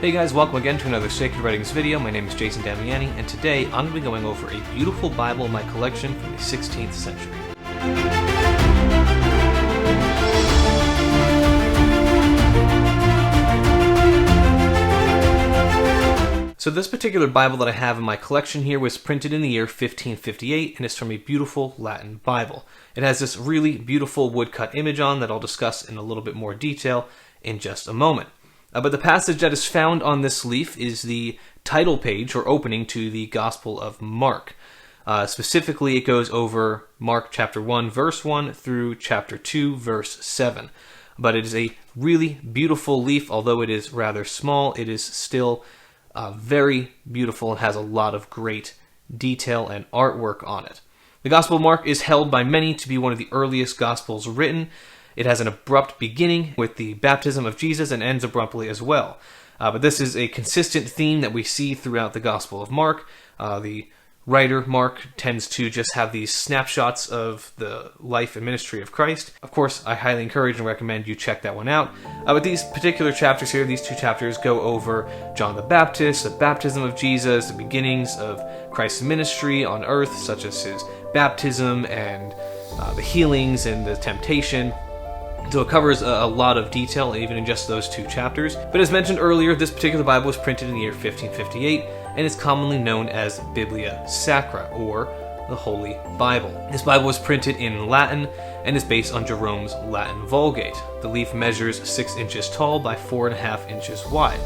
Hey guys, welcome again to another Sacred Writings video. My name is Jason Damiani, and today I'm going to be going over a beautiful Bible in my collection from the 16th century. So this particular Bible that I have in my collection here was printed in the year 1558, and it's from a beautiful Latin Bible. It has this really beautiful woodcut image on that I'll discuss in a little bit more detail in just a moment. But the passage that is found on this leaf is the title page or opening to the Gospel of Mark. Specifically, it goes over Mark chapter 1, verse 1 through chapter 2, verse 7. But it is a really beautiful leaf. Although it is rather small, it is still very beautiful and has a lot of great detail and artwork on it. The Gospel of Mark is held by many to be one of the earliest Gospels written. It has an abrupt beginning with the baptism of Jesus and ends abruptly as well. But this is a consistent theme that we see throughout the Gospel of Mark. The writer, Mark, tends to just have these snapshots of the life and ministry of Christ. Of course, I highly encourage and recommend you check that one out. But these particular chapters here, these two chapters, go over John the Baptist, the baptism of Jesus, the beginnings of Christ's ministry on earth, such as his baptism and the healings and the temptation. So it covers a lot of detail, even in just those two chapters. But as mentioned earlier, this particular Bible was printed in the year 1558 and is commonly known as Biblia Sacra, or the Holy Bible. This Bible was printed in Latin and is based on Jerome's Latin Vulgate. The leaf measures 6 inches tall by 4.5 inches wide.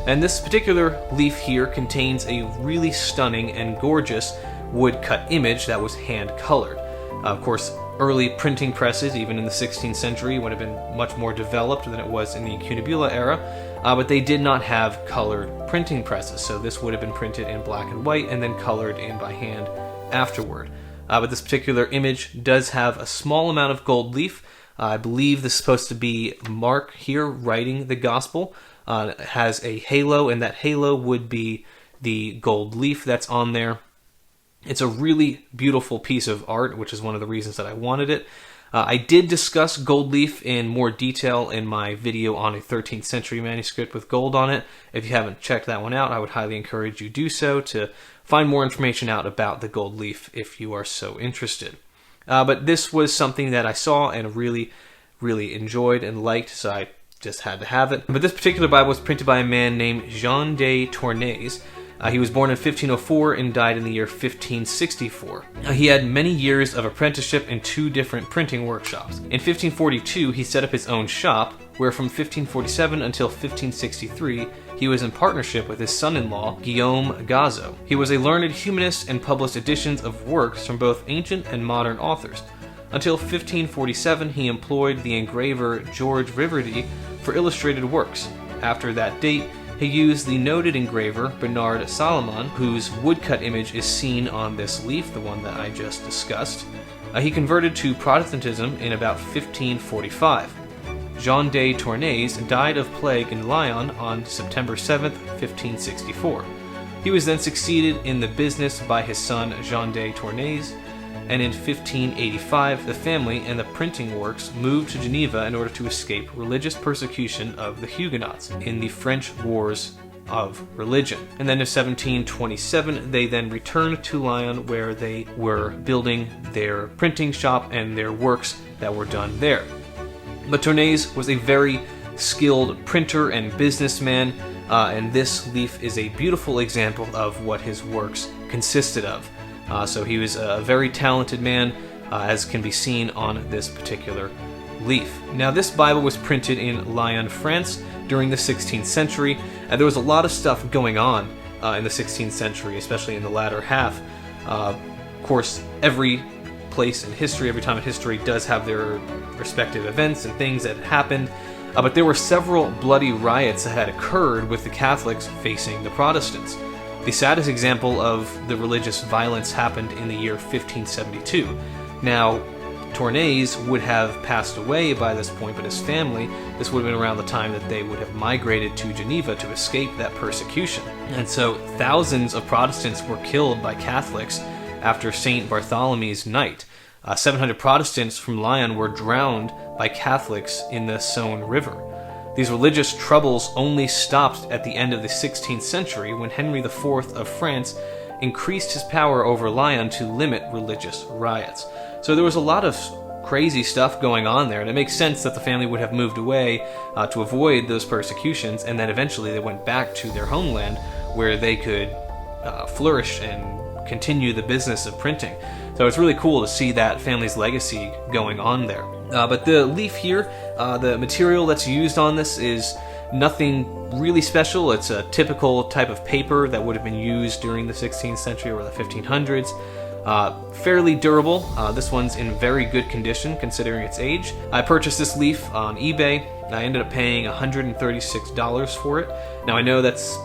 And this particular leaf here contains a really stunning and gorgeous woodcut image that was hand-colored. Of course, early printing presses, even in the 16th century, would have been much more developed than it was in the Cunibula era, but they did not have colored printing presses, so this would have been printed in black and white and then colored in by hand afterward. But this particular image does have a small amount of gold leaf. I believe this is supposed to be Mark here writing the gospel. It has a halo, and that halo would be the gold leaf that's on there. It's a really beautiful piece of art, which is one of the reasons that I wanted it. I did discuss gold leaf in more detail in my video on a 13th century manuscript with gold on it. If you haven't checked that one out, I would highly encourage you do so to find more information out about the gold leaf if you are so interested. But this was something that I saw and really enjoyed and liked, so I just had to have it. But this particular Bible was printed by a man named Jean de Tournez. He was born in 1504 and died in the year 1564. He had many years of apprenticeship in 2 different printing workshops. In 1542, he set up his own shop, where from 1547 until 1563, he was in partnership with his son-in-law, Guillaume Gazo. He was a learned humanist and published editions of works from both ancient and modern authors. Until 1547, he employed the engraver George Rivardy for illustrated works. After that date, he used the noted engraver Bernard Salomon, whose woodcut image is seen on this leaf, the one that I just discussed. He converted to Protestantism in about 1545. Jean de Tournez died of plague in Lyon on September 7, 1564. He was then succeeded in the business by his son Jean de Tournez, and in 1585 the family and the printing works moved to Geneva in order to escape religious persecution of the Huguenots in the French Wars of Religion. And then in 1727 they then returned to Lyon, where they were building their printing shop and their works that were done there. But Tournez was a very skilled printer and businessman, and this leaf is a beautiful example of what his works consisted of. So he was a very talented man, as can be seen on this particular leaf. Now, this Bible was printed in Lyon, France during the 16th century, and there was a lot of stuff going on in the 16th century, especially in the latter half. Of course, every place in history, every time in history does have their respective events and things that happened, but there were several bloody riots that had occurred with the Catholics facing the Protestants. The saddest example of the religious violence happened in the year 1572. Now, Tournez would have passed away by this point, but his family, this would have been around the time that they would have migrated to Geneva to escape that persecution. And so thousands of Protestants were killed by Catholics after St. Bartholomew's Night. 700 Protestants from Lyon were drowned by Catholics in the Saône River. These religious troubles only stopped at the end of the 16th century when Henry IV of France increased his power over Lyon to limit religious riots. So there was a lot of crazy stuff going on there, and it makes sense that the family would have moved away to avoid those persecutions, and then eventually they went back to their homeland where they could flourish and continue the business of printing. So it's really cool to see that family's legacy going on there. But the leaf here, the material that's used on this is nothing really special. It's a typical type of paper that would have been used during the 16th century or the 1500s. Fairly durable. This one's in very good condition considering its age. I purchased this leaf on eBay. I ended up paying $136 for it. Now I know that's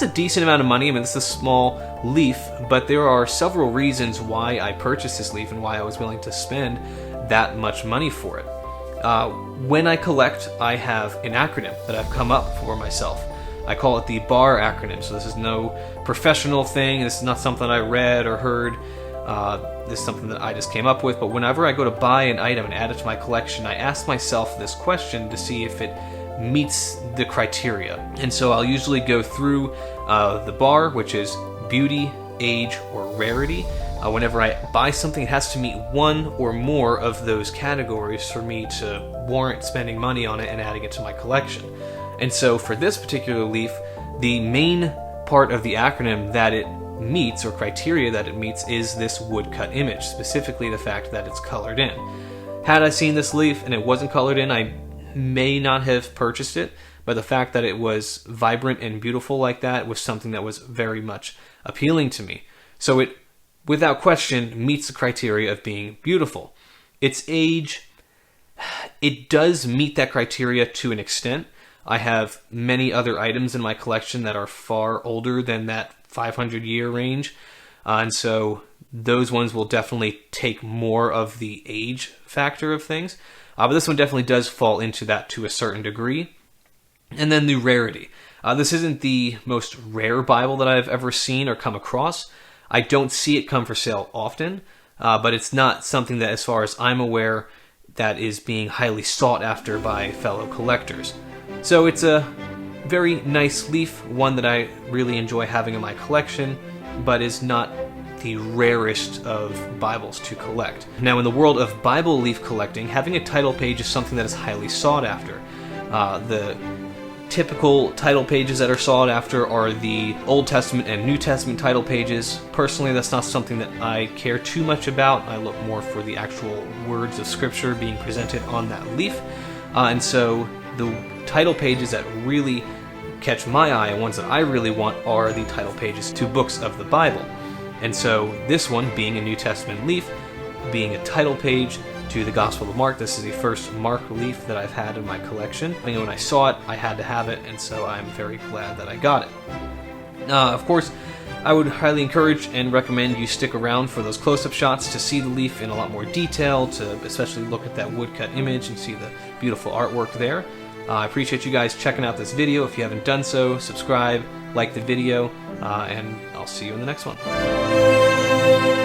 a decent amount of money. I mean, this is a small leaf, but there are several reasons why I purchased this leaf and why I was willing to spend that much money for it. When I collect, I have an acronym that I've come up for myself. I call it the BAR acronym. So this is no professional thing. This is not something I read or heard. This is something that I just came up with. But whenever I go to buy an item and add it to my collection, I ask myself this question to see if it meets the criteria. And so I'll usually go through the BAR, which is beauty, age, or rarity. Whenever I buy something, it has to meet one or more of those categories for me to warrant spending money on it and adding it to my collection. And so for this particular leaf, the main part of the acronym that it meets, or criteria that it meets, is this woodcut image, specifically the fact that it's colored in. Had I seen this leaf and it wasn't colored in, I may not have purchased it, but the fact that it was vibrant and beautiful like that was something that was very much appealing to me. So it, without question, meets the criteria of being beautiful. Its age, it does meet that criteria to an extent. I have many other items in my collection that are far older than that 500-year range, and so those ones will definitely take more of the age factor of things. But this one definitely does fall into that to a certain degree. And then the rarity. This isn't the most rare Bible that I've ever seen or come across. I don't see it come for sale often, but it's not something that, as far as I'm aware, that is being highly sought after by fellow collectors. So it's a very nice leaf, one that I really enjoy having in my collection, but is not the rarest of Bibles to collect. Now, in the world of Bible leaf collecting, having a title page is something that is highly sought after. The typical title pages that are sought after are the Old Testament and New Testament title pages. Personally, that's not something that I care too much about. I look more for the actual words of Scripture being presented on that leaf. And so the title pages that really catch my eye and ones that I really want are the title pages to books of the Bible. And so this one, being a New Testament leaf, being a title page to the Gospel of Mark, this is the first Mark leaf that I've had in my collection. And when I saw it, I had to have it, and so I'm very glad that I got it. Of course, I would highly encourage and recommend you stick around for those close-up shots to see the leaf in a lot more detail, to especially look at that woodcut image and see the beautiful artwork there. I appreciate you guys checking out this video. If you haven't done so, subscribe, like the video, and I'll see you in the next one.